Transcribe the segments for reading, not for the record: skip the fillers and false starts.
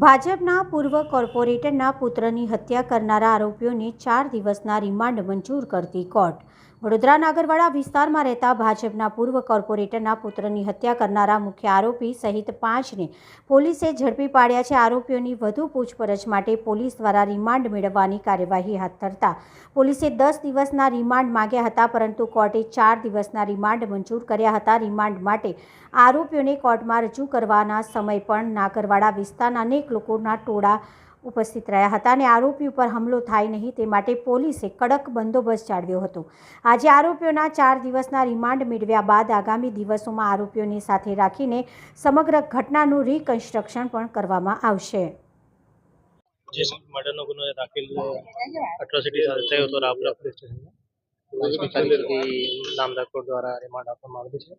ભાજપના પૂર્વ કોર્પોરેટરના પુત્રની હત્યા કરનારા આરોપીઓને 4 દિવસના રિમાન્ડ મંજૂર કરતી કોર્ટ. વડોદરાના આગરવાડા વિસ્તારમાં રહેતા ભાજપના પૂર્વ કોર્પોરેટરના પુત્રની હત્યા કરનારા મુખ્ય આરોપી સહિત 5ને પોલીસે ઝડપી પાડ્યા છે. આરોપીઓની વધુ પૂછપરછ માટે પોલીસ દ્વારા રિમાન્ડ મેળવવાની કાર્યવાહી હાથ ધરતા પોલીસે 10 દિવસના રિમાન્ડ માંગ્યા હતા, પરંતુ કોર્ટે 4 દિવસના રિમાન્ડ મંજૂર કર્યા હતા. રિમાન્ડ માટે આરોપીઓને કોર્ટમાં રજૂ કરવાના સમય પણ નાગરવાડા વિસ્તારના અનેક લોકોના ટોળા ઉપસ્થિત રહ્યા હતા અને આરોપી ઉપર હુમલો થાય નહીં તે માટે પોલીસે કડક બંદોબસ્ત જાળવ્યો હતો. આજે આરોપીઓના 4 દિવસના રિમાન્ડ મેળવ્યા બાદ આગામી દિવસોમાં આરોપીઓને સાથે રાખીને સમગ્ર ઘટનાનું રિકન્સ્ટ્રક્શન પણ કરવામાં આવશે. જે મર્ડરનો ગુનો દાખલ એટ્રોસિટી થયો હતો રાપરા પોલીસ સ્ટેશનમાં નામદાર કોર્ટ દ્વારા રિમાન્ડ આપવામાં આવ્યું છે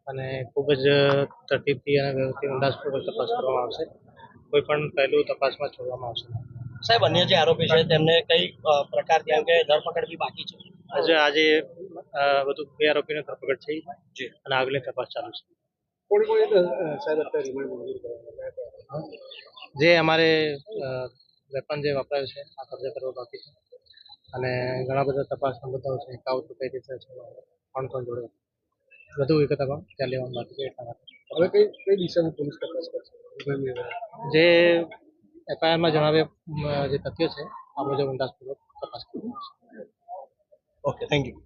અને ખૂબ જ તરતીબથી અને વ્યવસ્થિત અંદાજપૂર્વક તપાસ કરવામાં આવશે. કોઈ પણ પહેલું તપાસમાં છોડવામાં આવશે. સાહેબ, અન્ય જે આરોપી છે તેમને કઈ પ્રકારની અંગે ધરપકડ બી બાકી છે? આજે વધુ 2 આરોપીની ધરપકડ થઈ છે અને આગળની તપાસ ચાલુ છે. જે અમારે વેપન જે વપરાયું છે આ કબજે કરવા બાકી છે અને ઘણા બધા તપાસના મુદ્દાઓ છે. કાઉ તો કઈ રીતે છે, કોણ જોડે વધુ વિગતમાં ત્યાં લેવાનું બાકી છે. એટલા માટે હવે કઈ દિશામાં પોલીસ તપાસ કરશે? જે એફઆઈઆરમાં જણાવ્યા જે તથ્યો છે આ મુજબ અંદાજપૂર્વક તપાસ કરવી. Okay, thank you.